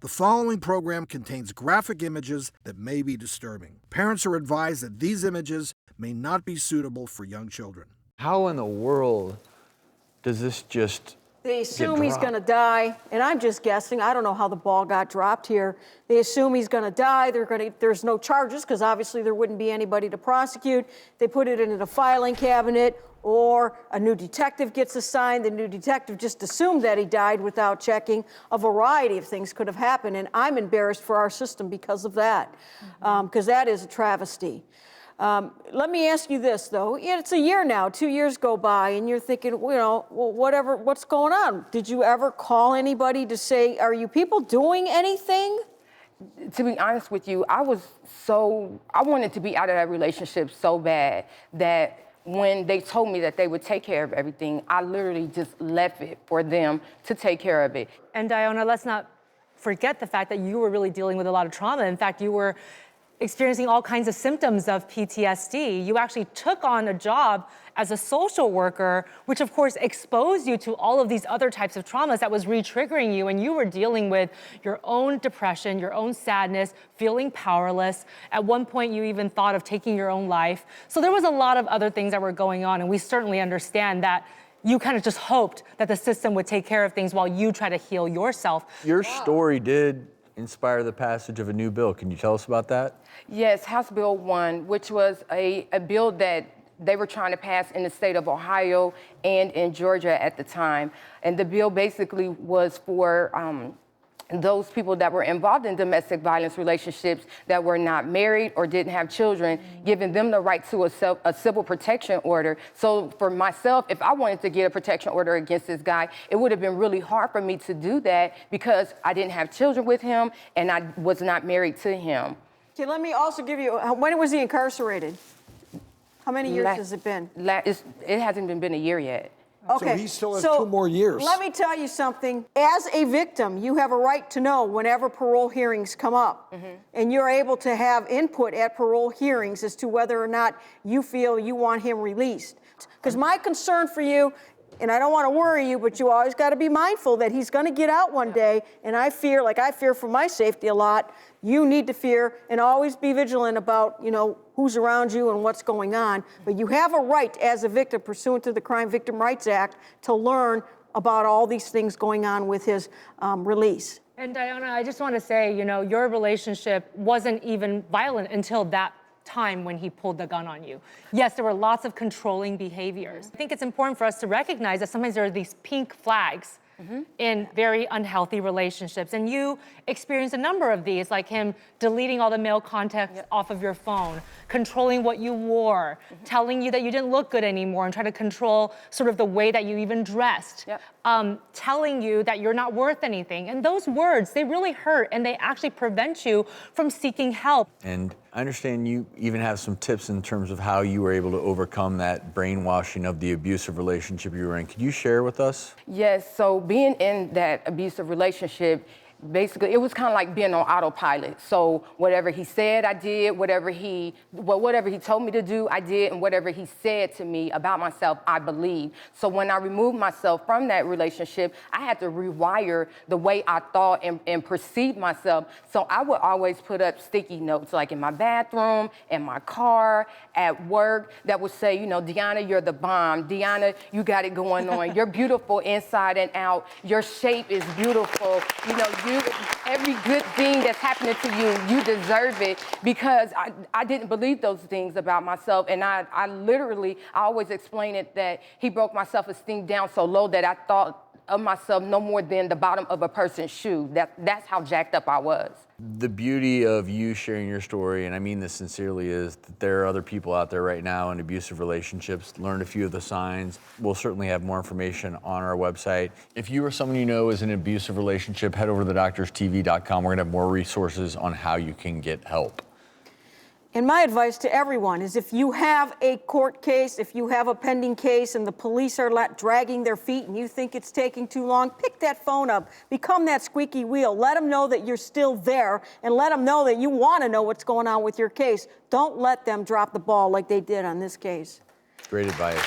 The following program contains graphic images that may be disturbing. Parents are advised that these images may not be suitable for young children. How in the world does this just They assume he's going to die, and I'm just guessing. I don't know how the ball got dropped here. They assume he's going to die. There's no charges because obviously there wouldn't be anybody to prosecute. They put it into the filing cabinet, or a new detective gets assigned. The new detective just assumed that he died without checking. A variety of things could have happened, and I'm embarrassed for our system because of that, because that is a travesty. Let me ask you this, though. It's a year now, 2 years go by, and you're thinking, well, what's going on? Did you ever call anybody to say, are you people doing anything? To be honest with you, I wanted to be out of that relationship so bad that when they told me that they would take care of everything, I literally just left it for them to take care of it. And Diona, let's not forget the fact that you were really dealing with a lot of trauma. In fact, you were experiencing all kinds of symptoms of PTSD. You actually took on a job as a social worker, which of course exposed you to all of these other types of traumas that was re-triggering you, and you were dealing with your own depression, your own sadness, feeling powerless. At one point, you even thought of taking your own life. So there was a lot of other things that were going on, and we certainly understand that you kind of just hoped that the system would take care of things while you try to heal yourself. Your story did inspire the passage of a new bill. Can you tell us about that? Yes, House Bill 1, which was a bill that they were trying to pass in the state of Ohio and in Georgia at the time. And the bill basically was for those people that were involved in domestic violence relationships that were not married or didn't have children, giving them the right to a civil protection order. So for myself, if I wanted to get a protection order against this guy, it would have been really hard for me to do that because I didn't have children with him and I was not married to him. Okay, let me also give you, when was he incarcerated? How many years has it been? It hasn't even been a year yet. Okay. So he still has 2 more years. Let me tell you something. As a victim, you have a right to know whenever parole hearings come up. And you're able to have input at parole hearings as to whether or not you feel you want him released. Because my concern for you, and I don't want to worry you, but you always got to be mindful that he's going to get out one day. And I fear, like I fear for my safety a lot, you need to fear and always be vigilant about, who's around you and what's going on. But you have a right as a victim pursuant to the Crime Victim Rights Act to learn about all these things going on with his release. And Diona, I just want to say, your relationship wasn't even violent until that time when he pulled the gun on you. Yes, there were lots of controlling behaviors. I think it's important for us to recognize that sometimes there are these pink flags in very unhealthy relationships. And you experienced a number of these, like him deleting all the male contacts off of your phone, controlling what you wore, telling you that you didn't look good anymore and trying to control sort of the way that you even dressed, telling you that you're not worth anything. And those words, they really hurt and they actually prevent you from seeking help. And I understand you even have some tips in terms of how you were able to overcome that brainwashing of the abusive relationship you were in. Could you share with us? Yes, so being in that abusive relationship, basically, it was kind of like being on autopilot. So whatever he said, I did. Whatever he told me to do, I did. And whatever he said to me about myself, I believed. So when I removed myself from that relationship, I had to rewire the way I thought and perceived myself. So I would always put up sticky notes, like in my bathroom, in my car, at work, that would say, Diona, you're the bomb. Diona, you got it going on. You're beautiful inside and out. Your shape is beautiful. Every good thing that's happening to you, you deserve it, because I didn't believe those things about myself. And I always explain it that he broke my self-esteem down so low that I thought of myself no more than the bottom of a person's shoe. That's how jacked up I was. The beauty of you sharing your story, and I mean this sincerely, is that there are other people out there right now in abusive relationships. Learn a few of the signs. We'll certainly have more information on our website. If you or someone you know is in an abusive relationship, head over to thedoctorstv.com. We're gonna have more resources on how you can get help. And my advice to everyone is if you have a court case, if you have a pending case and the police are dragging their feet and you think it's taking too long, pick that phone up, become that squeaky wheel. Let them know that you're still there and let them know that you want to know what's going on with your case. Don't let them drop the ball like they did on this case. Great advice.